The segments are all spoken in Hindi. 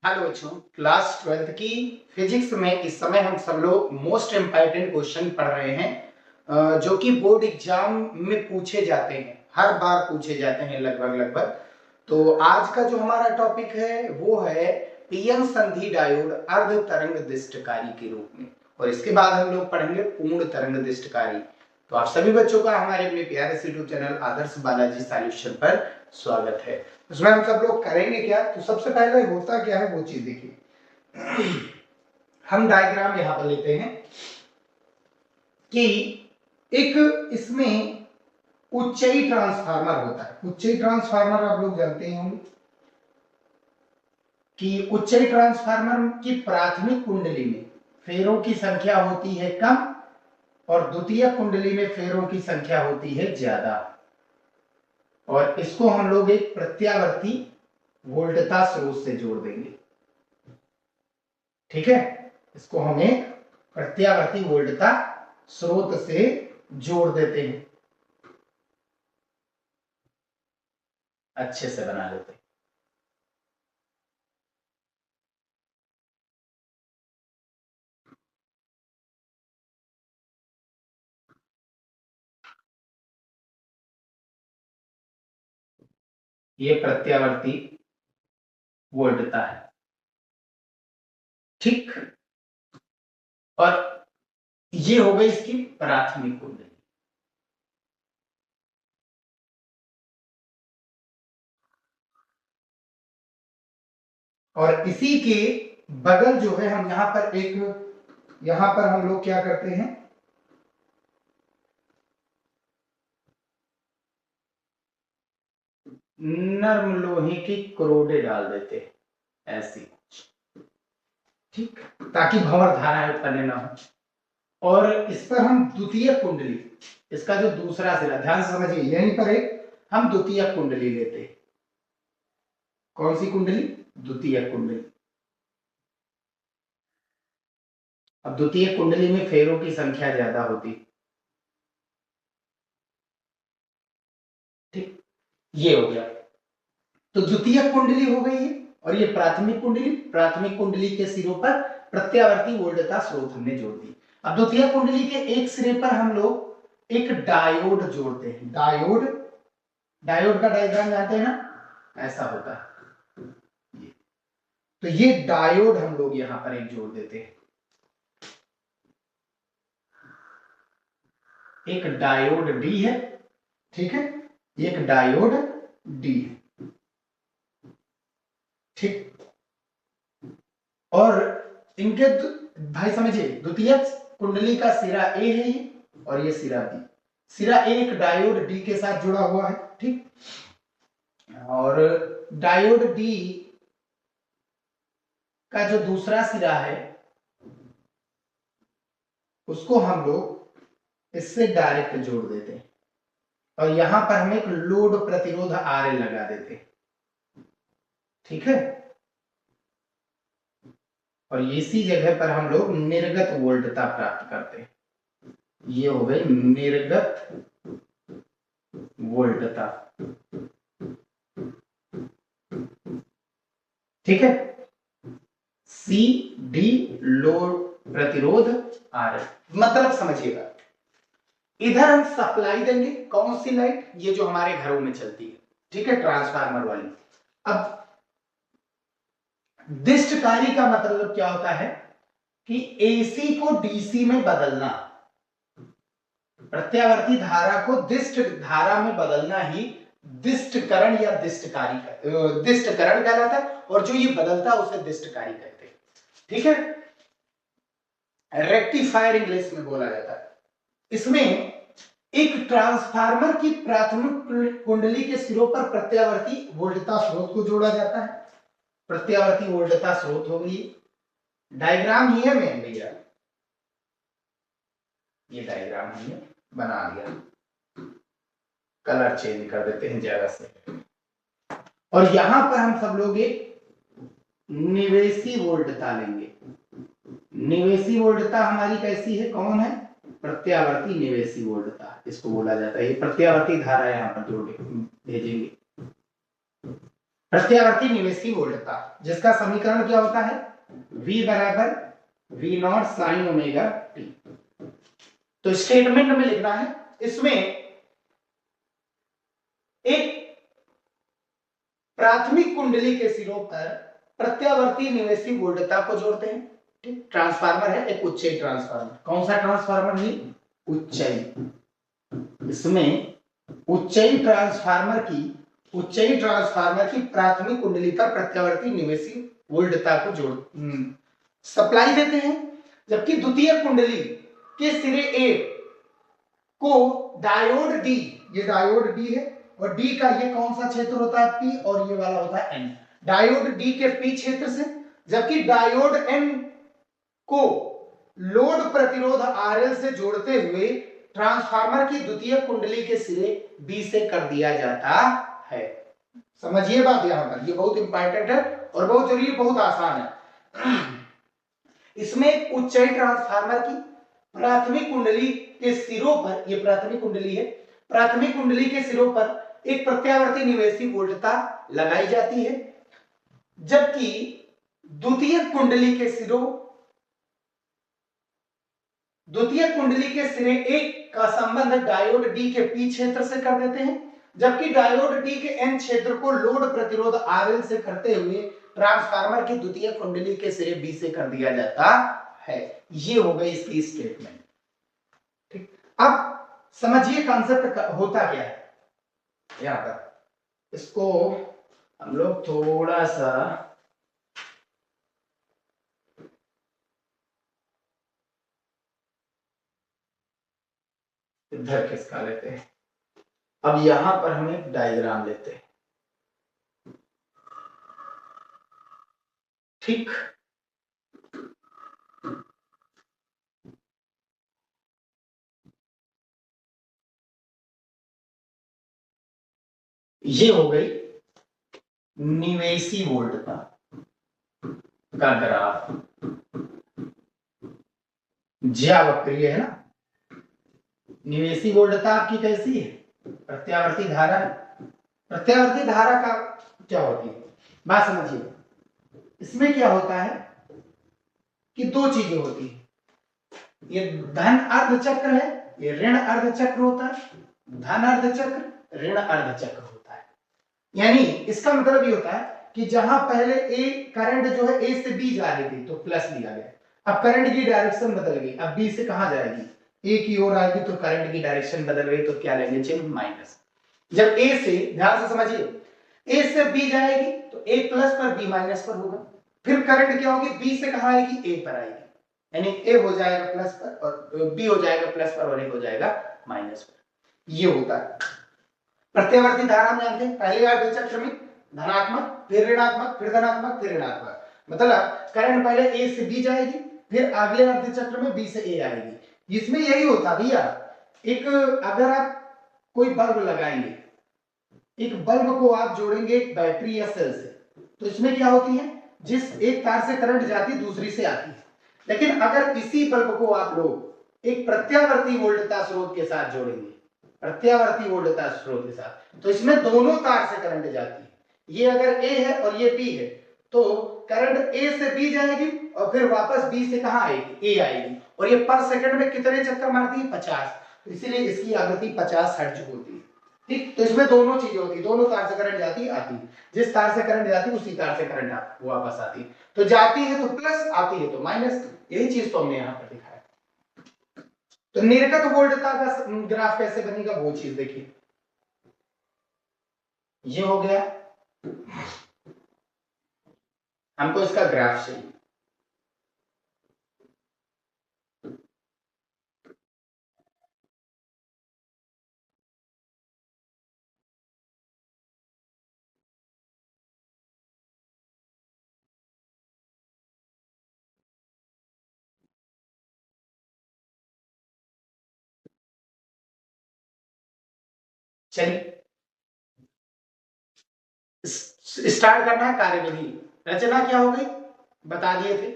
हेलो बच्चों, क्लास 12th की फिजिक्स में इस समय हम सब लोग मोस्ट इम्पॉर्टेंट क्वेश्चन पढ़ रहे हैं जो कि बोर्ड एग्जाम में पूछे जाते हैं, हर बार पूछे जाते हैं लगभग। तो आज का जो हमारा टॉपिक है वो है पीएन संधि डायोड अर्ध तरंग दिष्टकारी के रूप में, और इसके बाद हम लोग पढ़ेंगे पूर्ण तरंग दिष्टकारी। तो आप सभी बच्चों का हमारे अपने प्यारे से यूट्यूब चैनल आदर्श बालाजी सॉल्यूशन पर स्वागत है। उसमें हम सब लोग करेंगे क्या, तो सबसे पहले होता क्या है वो चीज देखिए। हम डायग्राम यहां पर लेते हैं कि एक इसमें उच्चई ट्रांसफार्मर होता है। उच्चई ट्रांसफार्मर आप लोग जानते होंगे कि उच्चई ट्रांसफार्मर की प्राथमिक कुंडली में फेरों की संख्या होती है कम और द्वितीय कुंडली में फेरों की संख्या होती है ज्यादा, और इसको हम लोग एक प्रत्यावर्ती वोल्टता स्रोत से जोड़ देंगे। ठीक है, इसको हम एक प्रत्यावर्ती वोल्टता स्रोत से जोड़ देते हैं, अच्छे से बना लेते हैं। ये प्रत्यावर्ती वोल्टता है, ठीक। और ये हो गई इसकी प्राथमिक कुंडली। और इसी के बगल जो है हम यहां पर हम लोग क्या करते हैं, नर्म लोहे की करोड़े डाल देते हैं ऐसी, ठीक, ताकि भंवर धाराएं उत्पन्न ना हो। और इस पर हम द्वितीय कुंडली, इसका जो दूसरा सिरा, ध्यान से समझिए, यहीं पर एक हम द्वितीय कुंडली लेते हैं। कौन सी कुंडली? द्वितीय कुंडली। अब द्वितीय कुंडली में फेरों की संख्या ज्यादा होती, ठीक, ये हो गया। तो द्वितीय कुंडली हो गई है, और ये प्राथमिक कुंडली। प्राथमिक कुंडली के सिरों पर प्रत्यावर्ती वोल्टता स्रोत हमने जोड़ दी। अब द्वितीय कुंडली के एक सिरे पर हम लोग एक डायोड जोड़ते हैं। डायोड, डायोड का डायग्राम जानते हैं ना, ऐसा होता है। तो ये डायोड हम लोग यहां पर एक जोड़ देते हैं, एक डायोड डी है, ठीक है, एक डायोड डी है, ठीक। और इनके भाई समझिए, द्वितीय कुंडली का सिरा ए है ये, और ये सिरा बी। सिरा ए एक डायोड डी के साथ जुड़ा हुआ है, ठीक। और डायोड डी का जो दूसरा सिरा है उसको हम लोग इससे डायरेक्ट जोड़ देते हैं, और यहां पर हम एक लोड प्रतिरोध आर लगा देते हैं, ठीक है। और इसी जगह पर हम लोग निर्गत वोल्टता प्राप्त करते हैं। ये हो गई निर्गत वोल्टता, ठीक है। सी डी लोड प्रतिरोध आर, मतलब समझिएगा, इधर हम सप्लाई देंगे, कौन सी लाइट? ये जो हमारे घरों में चलती है, ठीक है, ट्रांसफार्मर वाली। अब दिष्टकारी का मतलब क्या होता है कि एसी को डीसी में बदलना, प्रत्यावर्ती धारा को दिष्ट धारा में बदलना ही दिष्टकरण या दिष्टकारी, दिष्टकरण कहलाता है, और जो ये बदलता है उसे दिष्टकारी कहते हैं, ठीक है। रेक्टिफायर इंग्लिश में बोला जाता है। इसमें एक ट्रांसफार्मर की प्राथमिक कुंडली के सिरों पर प्रत्यावर्ती वोल्टता स्रोत को जोड़ा जाता है। प्रत्यावर्ती वोल्टता स्रोत होगी, डायग्राम ही है मेन भैया, ये डायग्राम हमने बना लिया, कलर चेंज कर देते हैं ज्यादा से। और यहां पर हम सब लोग एक निवेशी वोल्टता लेंगे। निवेशी वोल्टता हमारी कैसी है, कौन है? प्रत्यावर्ती निवेशी वोल्टता इसको बोला जाता है। ये प्रत्यावर्ती धारा यहां पर जोड़ भेजेंगे, प्रत्यावर्ती निवेशी वोल्टता, जिसका समीकरण क्या होता है, V बराबर V not sine omega T. तो स्टेटमेंट में लिखना है, इसमें एक प्राथमिक कुंडली के सिरों पर प्रत्यावर्ती निवेशी वोल्टता को जोड़ते हैं। ठीक, ट्रांसफार्मर है एक उच्चई ट्रांसफार्मर। कौन सा ट्रांसफार्मर है, उच्चई। इसमें उच्चई ट्रांसफार्मर की प्राथमिक कुंडली पर प्रत्यावर्ती निवेशी वोल्टता को जोड़ सप्लाई देते हैं, जबकि द्वितीय कुंडली के सिरे ए को डायोड डी, ये डायोड डी है, और डी का ये कौन सा क्षेत्र होता है, पी, और ये वाला होता है एन। डायोड डी के पी क्षेत्र से, जबकि डायोड एन को लोड प्रतिरोध आरएल से जोड़ते हुए ट्रांसफार्मर की द्वितीय कुंडली के सिरे बी से कर दिया जाता है। समझिए बात यहां पर, ये बहुत इंपॉर्टेंट है और बहुत जरूरी, बहुत आसान है। इसमें उच्चई ट्रांसफार्मर की प्राथमिक कुंडली के सिरों पर, ये प्राथमिक कुंडली है, प्राथमिक कुंडली के सिरों पर एक प्रत्यावर्ती निवेशी वोल्टता लगाई जाती है, जबकि द्वितीय कुंडली के सिरे एक का संबंध डायोड डी के पी क्षेत्र से कर देते हैं, जबकि डायोड डी के एन क्षेत्र को लोड प्रतिरोध आरएल से करते हुए ट्रांसफार्मर की द्वितीय कुंडली के सिरे बी से कर दिया जाता है। ये हो गई इसकी स्टेटमेंट। ठीक, अब समझिए कॉन्सेप्ट होता क्या है। यहां पर इसको हम लोग थोड़ा सा इधर खिसका लेते हैं। अब यहां पर हम एक डायग्राम लेते हैं। ठीक, ये हो गई निवेशी वोल्टता का ग्राफ। ज्यावक्रिय है ना। निवेशी वोल्टता आपकी कैसी है, प्रत्यावर्ती धारा। प्रत्यावर्ती धारा का क्या होती है, बात समझिए। इसमें क्या होता है कि दो चीजें होती है, ये धन अर्ध चक्र है, ये ऋण अर्ध चक्र होता है। धन अर्ध चक्र, ऋण अर्ध चक्र होता है। यानी इसका मतलब ये होता है कि जहां पहले ए करंट जो है ए से बी जा रही थी तो प्लस लिया गया, अब करंट की डायरेक्शन बदल गई, अब बी से कहां जाएगी, ए की ओर आएगी, तो करंट की डायरेक्शन बदल गई, तो क्या लेंगे, चिन्ह माइनस। जब ए से, ध्यान से समझिए, ए से बी जाएगी तो ए प्लस पर बी माइनस पर होगा, फिर करंट क्या होगी, बी से कहां आएगी, ए पर आएगी, यानी ए हो जाएगा प्लस पर और बी हो जाएगा प्लस पर और ए हो जाएगा माइनस पर। ये होता है प्रत्यावर्ती धारा। हम जानते हैं पहले अर्ध चक्र में धनात्मक, फिर ऋणात्मक, फिर धनात्मक, फिर ऋणात्मक, मतलब करंट पहले ए से बी जाएगी, फिर अगले अर्ध चक्र में बी से ए आएगी। इसमें यही होता भैया, एक अगर आप कोई बल्ब लगाएंगे, एक बल्ब को आप जोड़ेंगे एक बैटरी या सेल से, तो इसमें क्या होती है, जिस एक तार से करंट जाती दूसरी से आती है, लेकिन अगर इसी बल्ब को आप लोग एक प्रत्यावर्ती वोल्टता स्रोत के साथ जोड़ेंगे, प्रत्यावर्ती वोल्टता स्रोत के साथ, तो इसमें दोनों तार से करंट जाती है। ये अगर ए है और ये बी है, तो करंट ए से बी जाएगी और फिर वापस बी से कहां आएगी, ए आएगी, और ये पर सेकंड में कितने चक्कर मारती है, 50। तो इसीलिए इसकी आवृत्ति 50 हर्ट्ज होती है। ठीक, तो इसमें दोनों चीजें होती है, दोनों तार से करंट जाती आती, जिस तार से करंट जाती उसी तार से करंट वापस आती, तो जाती है तो प्लस, आती है तो माइनस। यही चीज तो हमने यहां पर दिखाया। तो निर्गत वोल्टता का ग्राफ कैसे बनेगा, वो चीज देखिए। ये हो गया, हमको इसका ग्राफ चाहिए। चलिए स्टार्ट करना है कार्यविधि। रचना क्या हो गई, बता दिए थे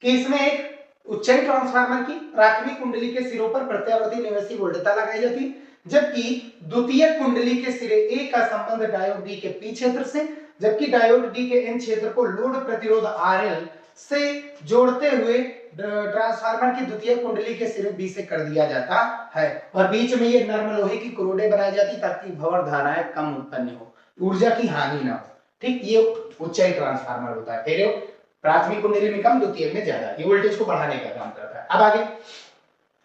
कि इसमें एक उच्चई ट्रांसफार्मर की प्राथमिक कुंडली के सिरों पर प्रत्यावर्ती निवेशी वोल्टता लगाई जाती, जबकि द्वितीय कुंडली के सिरे ए का संबंध डायोड डी के पी क्षेत्र से, जबकि डायोड डी के एन क्षेत्र को लोड प्रतिरोध आरएल से जोड़ते हुए ट्रांसफार्मर की द्वितीय कुंडली के सिरे बी से कर दिया जाता है और बीच में ये नर्म लोहे की क्रोडें बनाई जाती ताकि भंवर धाराएं कम उत्पन्न हो, ऊर्जा की हानि ना हो। ठीक, ये उच्चाई ट्रांसफार्मर होता है। फिर प्राथमिक कुंडली में कम, द्वितीय में ज्यादा, ये वोल्टेज को बढ़ाने का काम करता है। अब आगे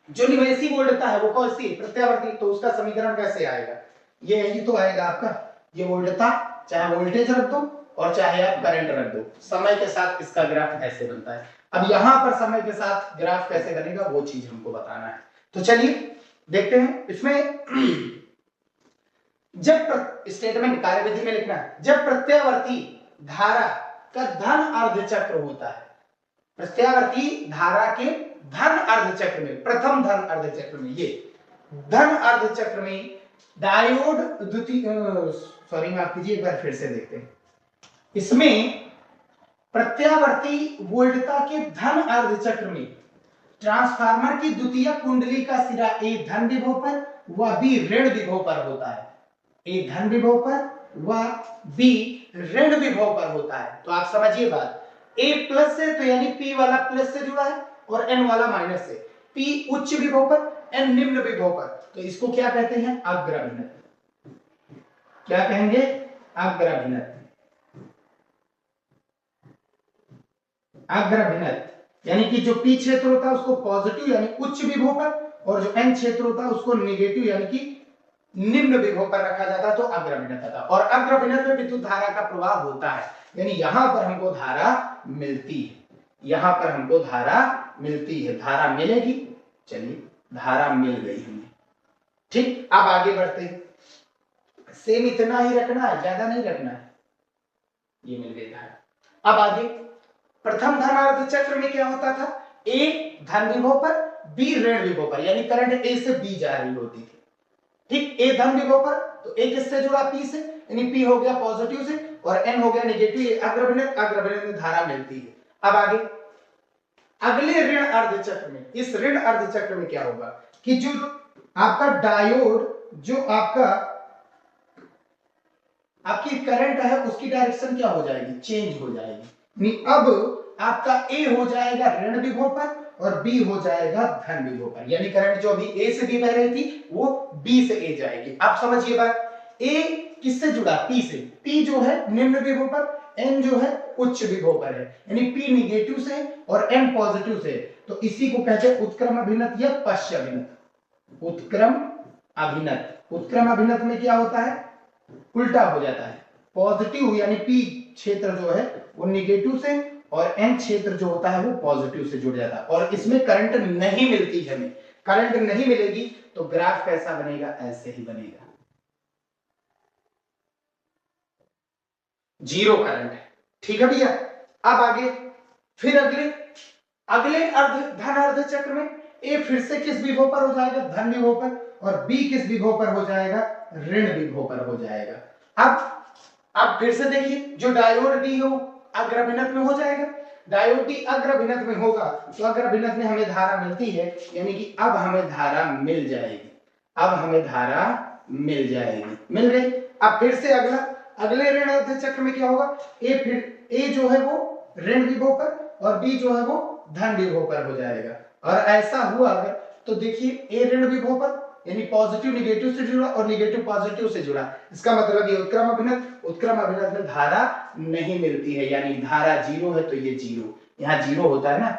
जो निवेशी वोल्टता है वो कौन सी, प्रत्यावर्ती, तो उसका समीकरण कैसे आएगा, ये तो आएगा आपका ये वोल्टता, चाहे वोल्टेज रख दो और चाहे आप करंट रख दो, समय के साथ इसका ग्राफ ऐसे बनता है। अब यहां पर समय के साथ ग्राफ कैसे बनेगा वो चीज हमको बताना है। तो चलिए देखते हैं इसमें। जब स्टेटमेंट कार्यविधि में लिखना है, जब प्रत्यावर्ती धारा का धन अर्ध चक्र होता है, प्रत्यावर्ती धारा के धन अर्ध चक्र में, प्रथम धन अर्ध चक्र में, ये धन अर्ध चक्र में डायोड द्वितीय, सॉरी माफ कीजिए, एक बार फिर से देखते हैं। इसमें प्रत्यावर्ती वोल्टता के धन अर्ध चक्र में ट्रांसफार्मर की द्वितीय कुंडली का सिरा ए धन विभव पर व बी ऋण विभव पर होता है, ए धन विभव पर व बी ऋण विभव पर होता है। तो आप समझिए बात, ए प्लस से तो यानी पी वाला प्लस से जुड़ा है और एन वाला माइनस से, पी उच्च विभव पर एन निम्न विभव पर, तो इसको क्या कहते हैं, अग्रभिन्नत। क्या कहेंगे, अग्रभिन्नत। अग्रभिन्नत यानी कि जो पी क्षेत्र होता है उसको पॉजिटिव यानी उच्च विभव पर, और जो एन क्षेत्र होता है उसको नेगेटिव यानी कि निम्न विभव पर रखा जाता है, तो अग्रभिन्नत था। और अग्रभिन्नत में विद्युत धारा का प्रवाह होता है, यानी यहां पर हमको धारा मिलती है, यहां पर हमको धारा मिलती है, धारा मिलेगी। चलिए धारा मिल गई हमें, ठीक। अब आगे बढ़ते हैं, सेम इतना ही रखना है, ज्यादा नहीं रखना है, ये मिल गई धारा। अब आगे प्रथम धन अर्ध चक्र में क्या होता था, ए धन विभव पर बी ऋण विभव पर, यानी करंट ए से बी जा रही होती थी, ठीक। ए धन विभव पर तो ए किससे जुड़ा, पी से, यानी पी हो गया पॉजिटिव से और एन हो गया नेगेटिव, अग्रभिन्नत, अग्रभिन्नत में धारा मिलती है। अब आगे अगले ऋण अर्ध चक्र में, इस ऋण अर्ध चक्र में क्या होगा कि जो आपका डायोड, जो आपकी करंट है उसकी डायरेक्शन क्या हो जाएगी, चेंज हो जाएगी। अब आपका ए हो जाएगा ऋण विभव पर और बी हो जाएगा धन विभव पर, यानी करंट जो अभी ए से बी बह रही थी वो बी से ए जाएगी। आप समझिए बात, ए किससे जुड़ा, पी से, पी जो है निम्न विभव पर, एन जो है उच्च विभव पर है, यानी पी निगेटिव से और एन पॉजिटिव से, तो इसी को कहते हैं उत्क्रम अभिन्नत या पश्च अभिन्नत। उत्क्रम अभिन्नत, उत्क्रम अभिन्नत में क्या होता है, उल्टा हो जाता है, पॉजिटिव यानी पी क्षेत्र जो है वो निगेटिव से और एन क्षेत्र जो होता है वो पॉजिटिव से जुड़ जाता है, और इसमें करंट नहीं मिलती है, हमें करंट नहीं मिलेगी तो ग्राफ कैसा बनेगा, ऐसे ही बनेगा, जीरो करंट है, ठीक है भैया। अब आगे फिर अगले धन अर्ध चक्र में ए फिर से किस विभव पर हो जाएगा, धन विभव पर, और बी किस विभव पर हो जाएगा, ऋण विभव पर हो जाएगा। अब फिर से देखिए, जो डायोड डी हो अग्रभिन्नत में हो जाएगा, डायोड डी अग्रभिन्नत में होगा तो अग्रभिन्नत में हमें धारा मिलती है, यानी कि अब हमें धारा मिल जाएगी, अब हमें धारा मिल जाएगी, मिल गई। अब फिर से अगले ऋण अर्ध चक्र में क्या होगा, ए जो है वो ऋण विभव पर और बी जो है वो धन विभव पर हो जाएगा। और ऐसा हुआ अगर तो देखिए, ए ऋण विभव पर यानी पॉजिटिव निगेटिव से जुड़ा और निगेटिव पॉजिटिव से जुड़ा, इसका मतलब ये उत्क्रम अभिन्नत में धारा नहीं मिलती है, यानी धारा जीरो है, तो ये जीरो, यहाँ जीरो होता है ना।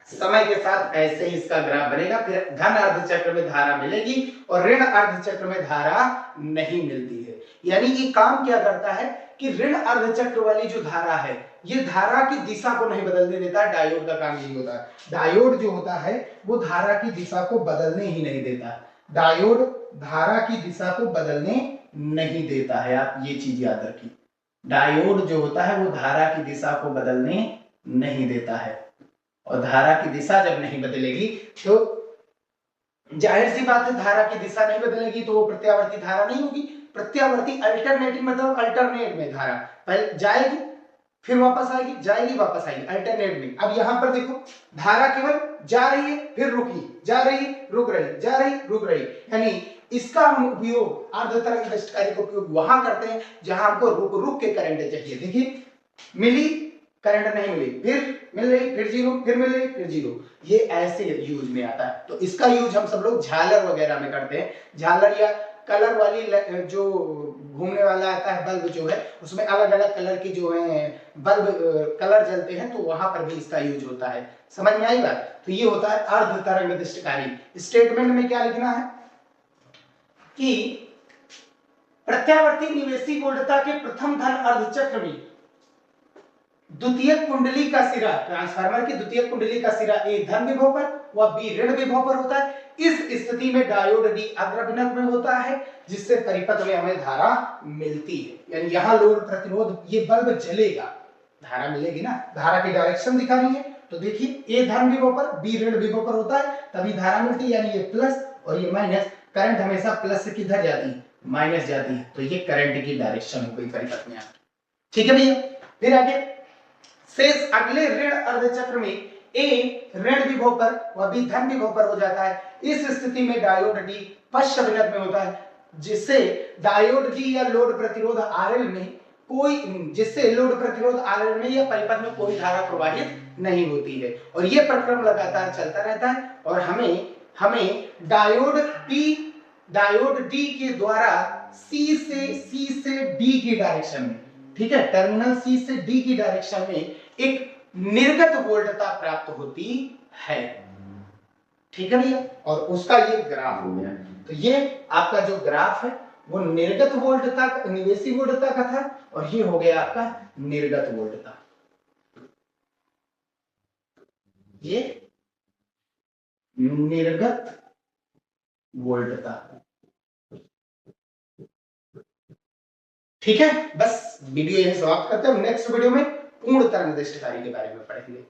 समय के साथ ऐसे ही इसका ग्राफ बनेगा, फिर धन अर्ध चक्र में धारा मिलेगी और ऋण अर्ध चक्र में धारा नहीं मिलती है। यानी ये काम क्या करता है कि ऋण अर्ध चक्र वाली जो धारा है ये धारा की दिशा को नहीं बदलने देता, डायोड का काम यही होता है। डायोड जो होता है वो धारा की दिशा को बदलने ही नहीं देता, डायोड धारा की दिशा को बदलने नहीं देता है, आप ये चीज याद रखिए, डायोड जो होता है वो धारा की दिशा को बदलने नहीं देता है, और धारा की दिशा जब नहीं बदलेगी तो जाहिर सी बात है धारा की दिशा नहीं बदलेगी तो वो प्रत्यावर्ती धारा नहीं होगी। प्रत्यावर्ती अल्टरनेटिंग मतलब अल्टरनेट में धारा पहले जाएगी फिर वापस आएगी, जाएगी वापस आएगी, अल्टरनेट में। अब यहां पर देखो, धारा केवल जा रही है फिर रुकी, जा रही रुक रही, जा रही रुक रही, यानी इसका हम उपयोग अर्ध तरंगदैर्घ्य का उपयोग वहां करते हैं जहां हमको रुक रुक के करंट चाहिए। देखिए मिली, करंट नहीं मिली, फिर मिल रही, फिर जीरो, फिर मिल रही, फिर जीरो, ये ऐसे यूज में आता है। तो इसका यूज हम सब लोग झालर वगैरह में करते हैं। झालर या कलर वाली जो घूमने वाला आता है बल्ब जो है, उसमें अलग अलग कलर की जो है बल्ब कलर जलते हैं, तो वहां पर भी इसका यूज होता है। समझ में आई बात? तो ये होता है अर्ध तरंगदैर्घ्यकारी। स्टेटमेंट में क्या लिखना है कि प्रत्यावर्ती निवेशी वोल्टता के प्रथम धन अर्धचक्र में द्वितीयक कुंडली का सिरा, ट्रांसफार्मर की द्वितीयक कुंडली का सिरा ए धन विभव पर व बी ऋण विभव पर होता है। इस स्थिति में डायोड डी अग्रभिनक में होता है, जिससे परिपथ में हमें धारा मिलती है। यानी यहाँ लोड प्रतिरोध, ये बल्ब जलेगा, धारा मिलेगी ना, धारा की डायरेक्शन दिखा रही है। तो देखिए ए धन विभव पर बी ऋण विभव पर होता है, तभी धारा मिलती है, यानी ये प्लस और ये माइनस। करंट हमेशा प्लस से किधर जाती है? माइनस जाती है। तो ये करंट की डायरेक्शन हो गई परिपथ में। ठीक है भैया। फिर आगे शेष अगले ऋण अर्धचक्र में ए ऋण विभव पर व बी धन विभव पर हो जाता है। इस स्थिति में डायोड डी पश्चविनत में होता है, जिससे डायोड डी या लोड प्रतिरोध आरएल में कोई, जिससे लोड प्रतिरोध आरएल में या परिपथ में कोई धारा प्रवाहित नहीं होती है। और यह प्रक्रम लगातार चलता रहता है और हमें डायोड डी के द्वारा सी से डी की डायरेक्शन में, ठीक है, टर्मिनल सी से डी की डायरेक्शन में एक निर्गत वोल्टता प्राप्त होती है। ठीक है भैया। और उसका ये ग्राफ हो गया। तो ये आपका जो ग्राफ है वो निर्गत वोल्टता, निवेशी वोल्टता का था, और ये हो गया आपका निर्गत वोल्टता। ये निर्गत वोल्टता। ठीक है, बस वीडियो यही समाप्त करते हैं। नेक्स्ट वीडियो में पूर्ण तरंगदैर्घ्यकारी के बारे में पढ़ेंगे।